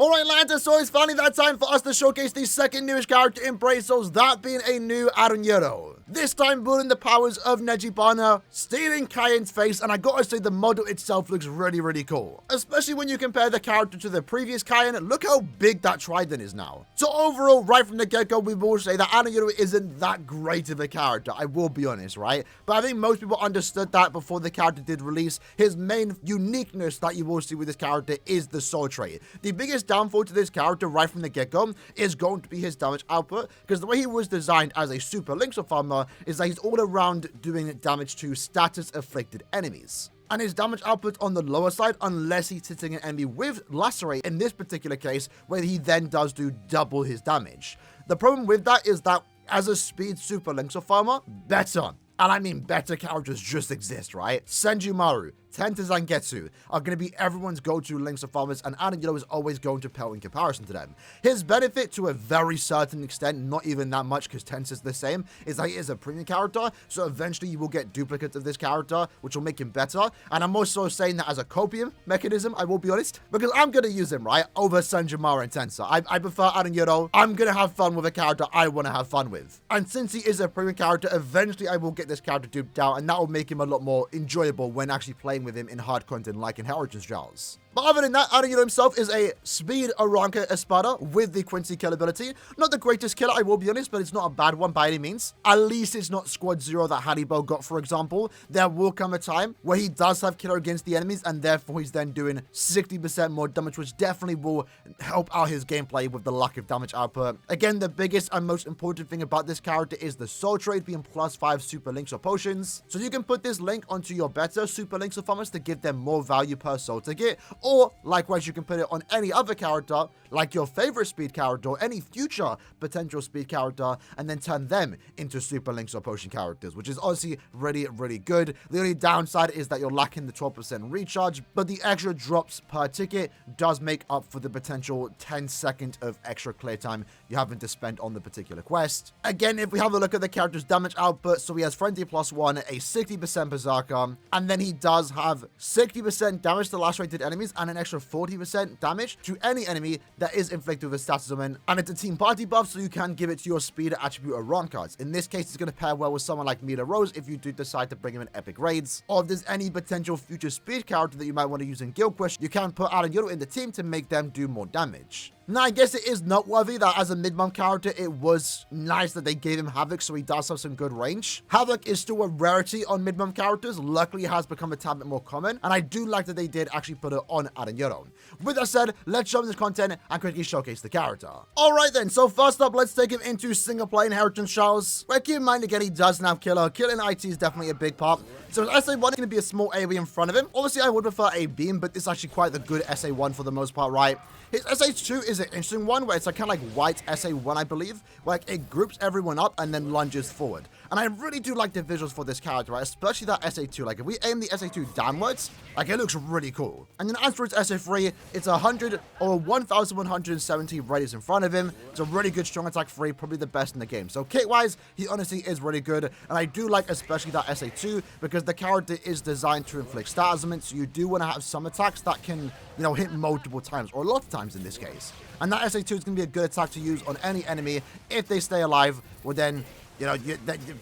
Alright lads, so it's finally that time for us to showcase the second newest character in Brave Souls, that being a new Aaroniero. This time building the powers of Nejibana, stealing Cayenne's face, and I gotta say the model itself looks really cool. Especially when you compare the character to the previous Cayenne, look how big that trident is now. So overall, right from the get-go, we will say that Aaroniero isn't that great of a character, I will be honest, right? But I think most people understood that before the character did release. His main uniqueness that you will see with this character is the soul trait. The biggest downfall to this character right from the get-go is going to be his damage output, because the way he was designed as a super elixir farmer is that he's all around doing damage to status afflicted enemies. And his damage output on the lower side, unless he's hitting an enemy with lacerate in this particular case, where he then does do double his damage. The problem with that is that as a speed super elixir farmer, better, and I mean better characters just exist, right? Senjumaru, Tenta Zangetsu are going to be everyone's go-to elixir farmers, and Aaroniero is always going to pale in comparison to them. His benefit, to a very certain extent, not even that much because Tenta's the same, is that he is a premium character, so eventually you will get duplicates of this character, which will make him better. And I'm also saying that as a copium mechanism, I will be honest, because I'm going to use him, right, over Senjumaru and Tensa. I prefer Aaroniero. I'm going to have fun with a character I want to have fun with. And since he is a premium character, eventually I will get this character duped out, and that will make him a lot more enjoyable when actually playing with him in hard content like Inheritance Trials. But other than that, Aaroniero himself is a speed Arranca Espada with the Quincy kill ability. Not the greatest killer, I will be honest, but it's not a bad one by any means. At least it's not Squad Zero that Hannibal got, for example. There will come a time where he does have killer against the enemies, and therefore he's then doing 60% more damage, which definitely will help out his gameplay with the lack of damage output. Again, the biggest and most important thing about this character is the soul trait being +5 super links or potions. So you can put this link onto your better super links or farmers to give them more value per soul ticket. Or, likewise, you can put it on any other character, like your favorite speed character or any future potential speed character, and then turn them into super links or potion characters, which is honestly really good. The only downside is that you're lacking the 12% recharge, but the extra drops per ticket does make up for the potential 10 seconds of extra clear time you're having to spend on the particular quest. Again, if we have a look at the character's damage output, so he has Frenzy +1, a 60% Berserker, and then he does have 60% damage to lacerated enemies and an extra 40% damage to any enemy that is inflicted with a status summon, and it's a team party buff, so you can give it to your speed attribute or run cards. In this case, it's going to pair well with someone like Mila Rose if you do decide to bring him in epic raids, or if there's any potential future speed character that you might want to use in Guild Quest, you can put Aaroniero in the team to make them do more damage. Now, I guess it is noteworthy that as a mid-month character, it was nice that they gave him Havoc, so he does have some good range. Havoc is still a rarity on mid-month characters. Luckily, it has become a tad bit more common, and I do like that they did actually put it on Aaroniero. With that said, let's jump into this content and quickly showcase the character. Alright then, so first up, let's take him into single-player Inheritance Trials, where keep in mind, again, he doesn't have killer. Killing IT is definitely a big part. So his SA1 is going to be a small AoE in front of him. Obviously, I would prefer a beam, but this is actually quite the good SA1 for the most part, right? His SA2 is an interesting one, where it's like kind of like white SA1, I believe, where like it groups everyone up and then lunges forward. And I really do like the visuals for this character, right? Especially that SA2. Like, if we aim the SA2 downwards, like, it looks really cool. And then as for its SA3, it's 100 or 1,170 radius in front of him. It's a really good strong attack 3, probably the best in the game. So kit-wise, he honestly is really good. And I do like especially that SA2, because the character is designed to inflict status augments, so you do want to have some attacks that can, you know, hit multiple times, or a lot of times in this case. And that SA2 is going to be a good attack to use on any enemy. If they stay alive, well then, you know,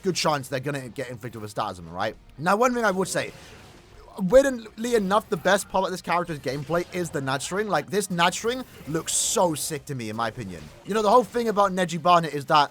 good chance they're going to get inflicted with a status augment, right? Now, one thing I would say, weirdly enough, the best part of this character's gameplay is the nudge string. Like, this nudge string looks so sick to me, in my opinion. You know, the whole thing about Nejibana is that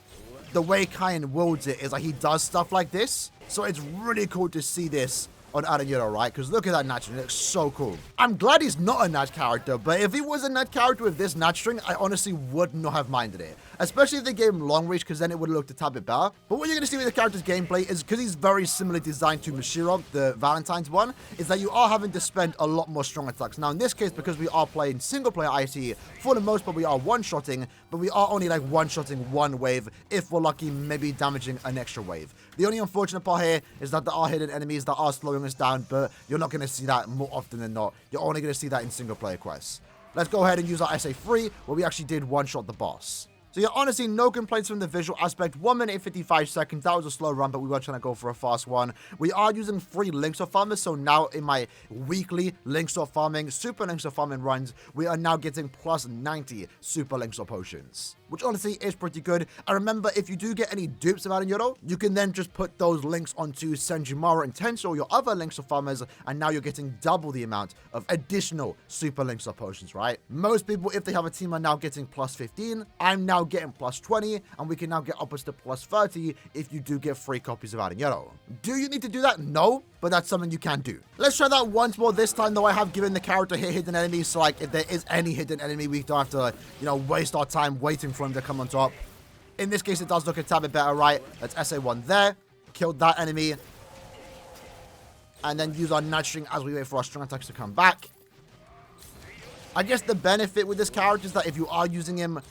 the way Cayenne wields it is like he does stuff like this. So it's really cool to see this on Aaroniero, right? Because look at that nudge string, it looks so cool. I'm glad he's not a nudge character, but if he was a nudge character with this nudge string, I honestly would not have minded it. Especially if they gave him long reach, because then it would have looked a tad bit better. But what you're going to see with the character's gameplay is, because he's very similarly designed to Mashiro, the Valentine's one, is that you are having to spend a lot more strong attacks. Now in this case, because we are playing single player IT, for the most part we are one-shotting, but we are only like one-shotting one wave, if we're lucky, maybe damaging an extra wave. The only unfortunate part here is that there are hidden enemies that are slowing us down, but you're not going to see that more often than not. You're only going to see that in single player quests. Let's go ahead and use our SA3, where we actually did one-shot the boss. So So yeah, honestly, no complaints from the visual aspect. 1 minute and 55 seconds. That was a slow run, but we were trying to go for a fast one. We are using free Linksaw farmers. So now in my weekly Linksaw farming, super Linksaw farming runs, we are now getting plus 90 super Linksaw potions, which honestly is pretty good. And remember, if you do get any dupes of Aaroniero, you can then just put those links onto Senjumaru and Tensho, your other Linksaw farmers, and now you're getting double the amount of additional super Linksaw potions, right? Most people, if they have a team, are now getting plus 15. I'm now getting plus 20, and we can now get upwards to plus 30 if you do get free copies of Aaroniero. Do you need to do that? No, but that's something you can do. Let's try that once more. This time, though, I have given the character hidden enemies, so like if there is any hidden enemy, we don't have to, you know, waste our time waiting for him to come on top. In this case, it does look a tad bit better, right? Let's SA1 there. Killed that enemy. And then use our nurturing as we wait for our strong attacks to come back. I guess the benefit with this character is that if you are using him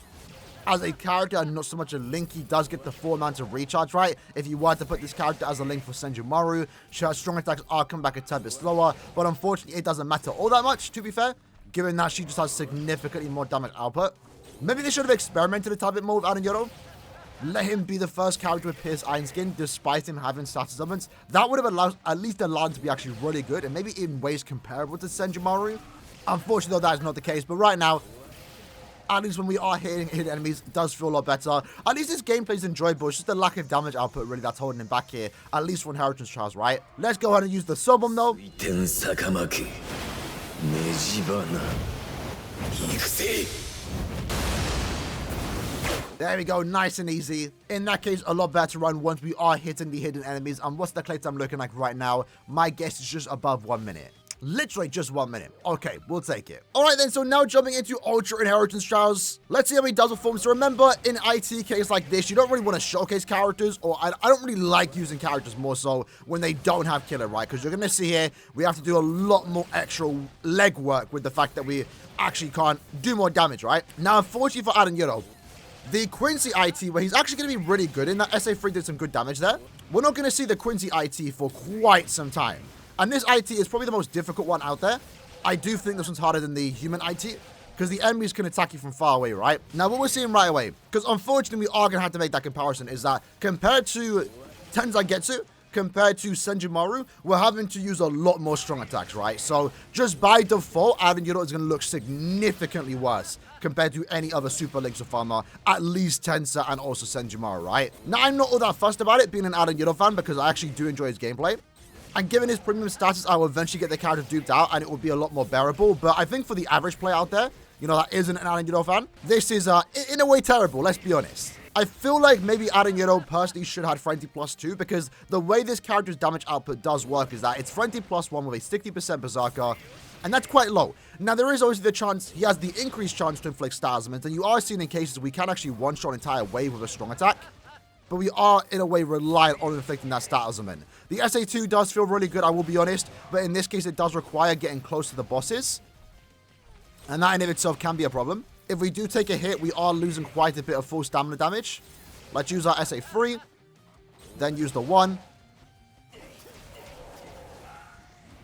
as a character and not so much a link, he does get the full amount of recharge, right? If you were to put this character as a link for Senjumaru, sure, strong attacks are come back a tad bit slower, but unfortunately, it doesn't matter all that much, to be fair, given that she just has significantly more damage output. Maybe they should have experimented a tad bit more with Aaroniero. Let him be the first character with Pierce Iron Skin, despite him having status summons. That would have at least allowed him to be actually really good, and maybe in ways comparable to Senjumaru. Unfortunately, though, that is not the case. But right now, at least when we are hitting enemies, it does feel a lot better. At least this gameplay is enjoyable. It's just the lack of damage output, really, that's holding him back here. At least for Inheritance Trials, right? Let's go ahead and use the sub bomb, though. There we go, nice and easy. In that case, a lot better run once we are hitting the hidden enemies. And what's the clay time looking like right now? My guess is just above 1 minute. Literally just 1 minute. Okay, we'll take it. All right then, so now jumping into Ultra Inheritance Trials. Let's see how he does perform. So remember, in ITKs like this, you don't really want to showcase characters, or I don't really like using characters more so when they don't have killer, right? Because you're going to see here, we have to do a lot more extra leg work with the fact that we actually can't do more damage, right? Now, unfortunately for Aaroniero, the Quincy IT, where he's actually going to be really good in that SA3 did some good damage there. We're not going to see the Quincy IT for quite some time. And this IT is probably the most difficult one out there. I do think this one's harder than the human IT, because the enemies can attack you from far away, right? Now, what we're seeing right away, because unfortunately we are going to have to make that comparison, is that compared to Tenzaigetsu, compared to Senjumaru, we're having to use a lot more strong attacks, right? So just by default, Aaroniero is going to look significantly worse compared to any other Super Linksaw farmer, at least Tensa and also Senjumaru, right? Now, I'm not all that fussed about it being an Aaroniero fan, because I actually do enjoy his gameplay. And given his premium status, I will eventually get the character duped out, and it will be a lot more bearable. But I think for the average player out there, you know, that isn't an Aaroniero fan, this is, in a way, terrible, let's be honest. I feel like maybe Aaroniero personally should have Frenzy plus 2, because the way this character's damage output does work is that it's Frenzy plus 1 with a 60% Berserker, and that's quite low. Now, there is always the chance, he has the increased chance to inflict Stars, and you are seeing in cases we can actually one-shot an entire wave with a strong attack. But we are, in a way, reliant on inflicting that stat element. The SA2 does feel really good, I will be honest. But in this case, it does require getting close to the bosses. And that in of itself can be a problem. If we do take a hit, we are losing quite a bit of full stamina damage. Let's use our SA3. Then use the 1.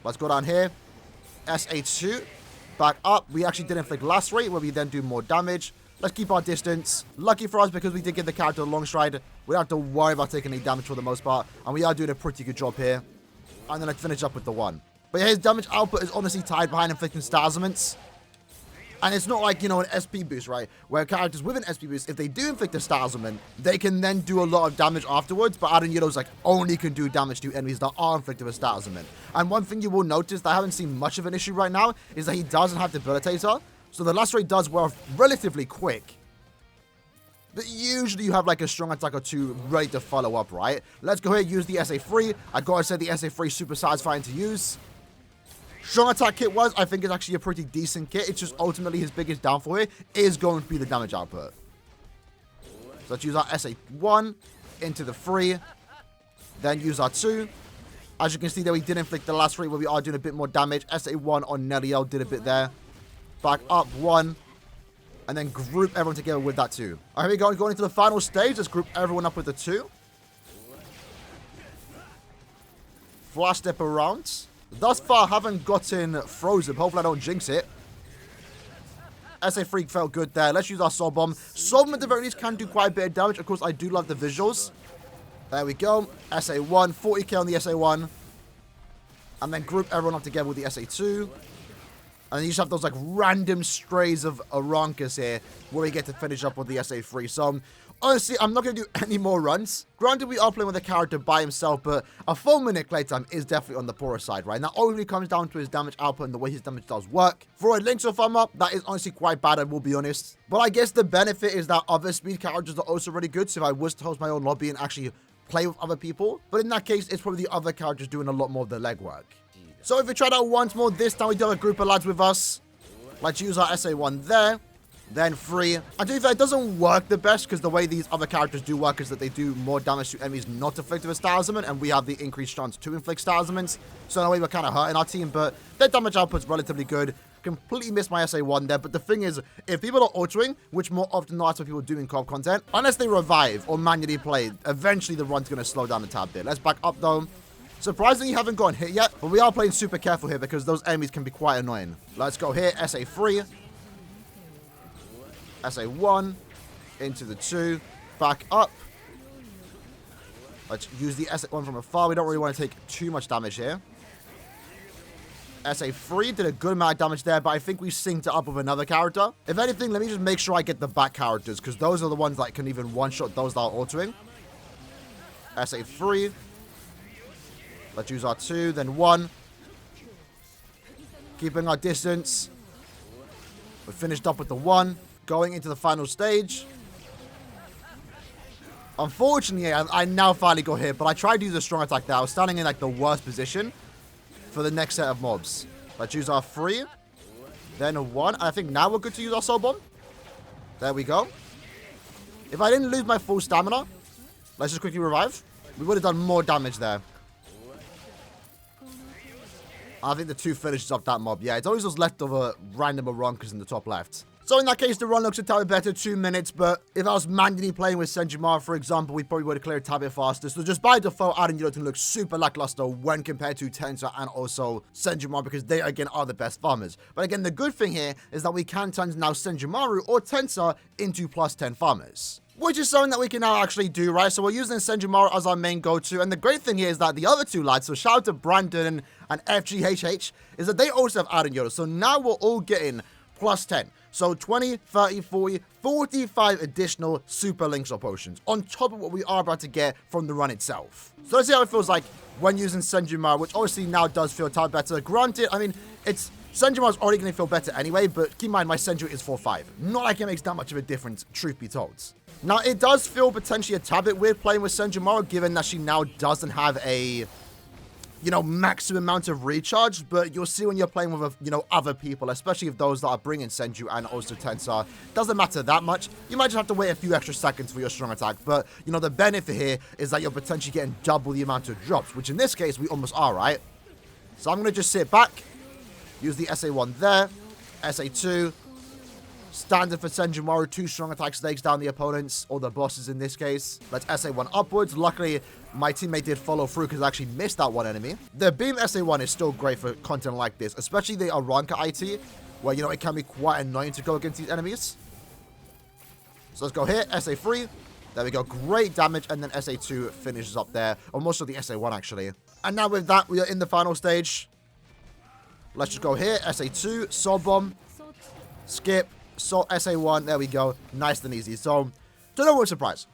Let's go down here. SA2. Back up. We actually did inflict Lacerate, where we then do more damage. Let's keep our distance. Lucky for us, because we did give the character a long stride, we don't have to worry about taking any damage for the most part. And we are doing a pretty good job here. And then let's finish up with the 1. But yeah, his damage output is honestly tied behind inflicting star elements. And it's not like, you know, an SP boost, right? Where characters with an SP boost, if they do inflict a star element, they can then do a lot of damage afterwards. But Aarionero's like only can do damage to enemies that are inflicted with star element. And one thing you will notice that I haven't seen much of an issue right now is that he doesn't have Debilitator. So the Lacerate does wear off relatively quick. But usually you have like a strong attack or two ready to follow up, right? Let's go ahead and use the SA3. I gotta say the SA3 is super satisfying to use. Strong attack kit-wise, I think it's actually a pretty decent kit. It's just ultimately his biggest downfall here is going to be the damage output. So let's use our SA1 into the 3. Then use our 2. As you can see there, we did inflict the last 3 where we are doing a bit more damage. SA1 on Neliel did a bit there. Back up 1. And then group everyone together with that 2. All right, here we go. Going into the final stage. Let's group everyone up with the 2. Flash step around. Thus far, haven't gotten frozen. Hopefully, I don't jinx it. SA3 felt good there. Let's use our Soul Bomb. Soul Bomb at the very least can do quite a bit of damage. Of course, I do love the visuals. There we go. SA1, 40k on the SA1. And then group everyone up together with the SA2. And then you just have those like random strays of Aronkas here where we get to finish up with the SA3. So honestly, I'm not going to do any more runs. Granted, we are playing with a character by himself, but a 4-minute playtime is definitely on the poorer side, right? Now, only comes down to his damage output and the way his damage does work. For a Link's of Farmer, that is honestly quite bad, I will be honest. But I guess the benefit is that other speed characters are also really good. So if I was to host my own lobby and actually play with other people, but in that case, it's probably the other characters doing a lot more of the legwork. So if we try that once more, this time we do have a group of lads with us. Let's use our SA1 there. Then 3. And to be fair, it doesn't work the best because the way these other characters do work is that they do more damage to enemies not afflicted with star element, and we have the increased chance to inflict star elements. So in a way, we're kind of hurting our team, but their damage output's relatively good. Completely missed my SA1 there, but the thing is, if people are autoing, which more often than not what people do in co-op content, unless they revive or manually play, eventually the run's going to slow down a tad bit. Let's back up though. Surprisingly, haven't gotten hit yet, but we are playing super careful here because those enemies can be quite annoying. Let's go here, SA3. SA1. Into the 2. Back up. Let's use the SA1 from afar. We don't really want to take too much damage here. SA3 did a good amount of damage there, but I think we synced it up with another character. If anything, let me just make sure I get the back characters, because those are the ones that can even one-shot those that are autoing. SA3. Let's use our 2, then 1. Keeping our distance. We finished up with the 1. Going into the final stage. Unfortunately, I now finally got hit, but I tried to use a strong attack there. I was standing in like the worst position for the next set of mobs. Let's use our 3. Then a 1. I think now we're good to use our Soul Bomb. There we go. If I didn't lose my full stamina, let's just quickly revive. We would have done more damage there. I think the 2 finishes off that mob. Yeah, it's always those leftover random Aronkas in the top left. So in that case, the run looks a tad bit better, 2 minutes, but if I was manually playing with Senjumara, for example, we probably would have cleared a tad bit faster. So just by default, Aaroniero looks super lackluster when compared to Tensor and also Senjumara, because they, again, are the best farmers. But again, the good thing here is that we can turn now Senjumaru or Tensor into +10 farmers, which is something that we can now actually do, right? So we're using Senjumaru as our main go-to, and the great thing here is that the other 2 lads, so shout out to Brandon and FGHH, is that they also have Aaroniero. So now we're all getting +10. So 20, 30, 40, 45 additional super links or potions on top of what we are about to get from the run itself. So let's see how it feels like when using Senjumaru, which obviously now does feel a tad better. Granted, I mean, Senjumaru's already going to feel better anyway, but keep in mind, my Senju is 4-5. Not like it makes that much of a difference, truth be told. Now, it does feel potentially a tad bit weird playing with Senjumaru, given that she now doesn't have a, maximum amount of recharge, but you'll see when you're playing with, other people, especially if those that are bringing Senju and also Tensor, doesn't matter that much. You might just have to wait a few extra seconds for your strong attack, but, the benefit here is that you're potentially getting double the amount of drops, which in this case, we almost are, right? So I'm going to just sit back, use the SA1 there, SA2, standard for Senjumaru, 2 strong attacks takes down the opponents, or the bosses in this case. Let's SA1 upwards. Luckily, my teammate did follow through because I actually missed that one enemy. The beam SA1 is still great for content like this, especially the Aranka IT, where, it can be quite annoying to go against these enemies. So let's go here, SA3. There we go, great damage, and then SA2 finishes up there, or most of the SA1 actually. And now with that, we are in the final stage. Let's just go here, SA2, Soul Bomb, skip, so SA1, there we go, nice and easy. So, to no one's surprise,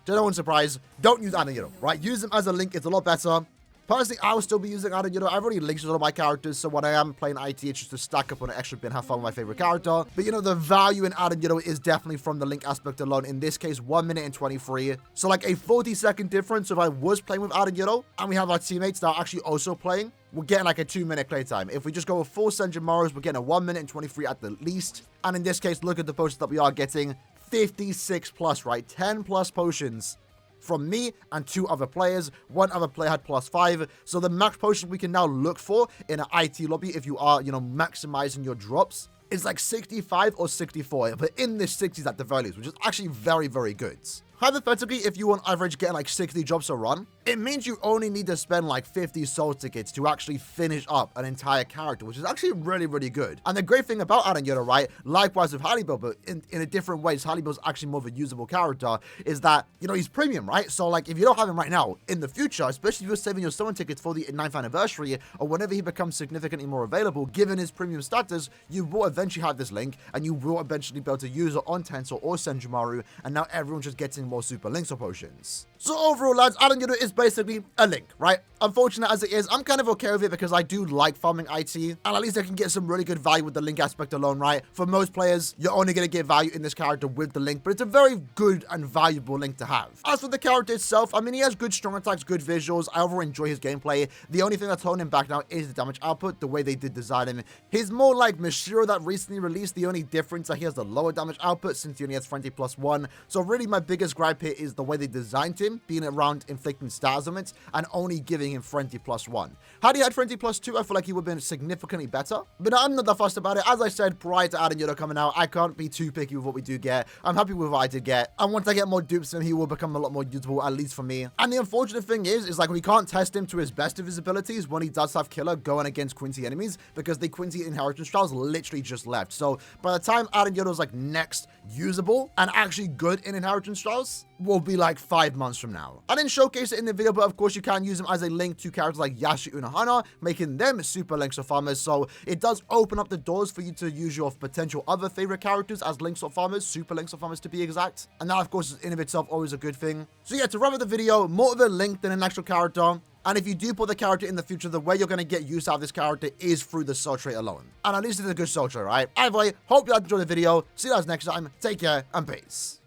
don't use Aaroniero, right? Use him as a link, it's a lot better. Personally, I will still be using Aaroniero. I've already linked to all of my characters, so when I am playing IT, it's just to stack up on an extra bit and have fun with my favorite character. But, the value in Aaroniero is definitely from the link aspect alone. In this case, 1 minute and 23. So, like a 40-second difference. If I was playing with Aaroniero, and we have our teammates that are actually also playing, we're getting like a 2-minute playtime. If we just go with 4 Senjumarus, we're getting a 1 minute and 23 at the least. And in this case, look at the potions that we are getting. 56 plus, right? 10 plus potions from me and 2 other players. 1 other player had +5. So the max potion we can now look for in an IT lobby, if you are, maximizing your drops, is like 65 or 64. But in the 60s at the very least, which is actually very, very good. hypothetically, if you on average getting like 60 drops a run, it means you only need to spend like 50 soul tickets to actually finish up an entire character, which is actually really, really good. And the great thing about Aaroniero, right, likewise with Halibut, but in a different ways, Halibut's actually more of a usable character, is that, you know, he's premium, right? So like, if you don't have him right now, in the future, especially if you're saving your summon tickets for the 9th anniversary, or whenever he becomes significantly more available, given his premium status, you will eventually have this link, and you will eventually be able to use it on Tensor or Senjumaru, and now everyone's just getting more super links or potions. So overall, lads, Aaroniero is basically a link, right? Unfortunate as it is, I'm kind of okay with it because I do like farming IT, and at least I can get some really good value with the link aspect alone, right? For most players, you're only going to get value in this character with the link, but it's a very good and valuable link to have. As for the character itself, I mean, he has good strong attacks, good visuals. I overall enjoy his gameplay. The only thing that's holding him back now is the damage output, the way they did design him. He's more like Mashiro that recently released. The only difference is that he has the lower damage output since he only has Frenzy +1. So really my biggest gripe here is the way they designed him, being around inflicting stars on it and only giving him Frenzy +1. Had he had Frenzy +2, I feel like he would have been significantly better. But I'm not that fussed about it. As I said prior to Aaroniero coming out, I can't be too picky with what we do get. I'm happy with what I did get. And once I get more dupes of him, he will become a lot more usable, at least for me. And the unfortunate thing is like we can't test him to his best of his abilities when he does have Killer going against Quincy enemies, because the Quincy inheritance trials literally just left. So by the time Aaroniero's like next usable and actually good in inheritance trials, will be like 5 months from now. I didn't showcase it in the video, but of course you can use them as a link to characters like Yashi Unohana, making them super links or farmers. So it does open up the doors for you to use your potential other favorite characters as links or farmers, super links or farmers to be exact. And that of course is in of itself always a good thing. So yeah, to wrap up the video, more of a link than an actual character. And if you do put the character in the future, the way you're going to get use out of this character is through the soul trait alone. And at least it's a good soul trait, right? Either way, hope you guys enjoyed the video. See you guys next time. Take care and peace.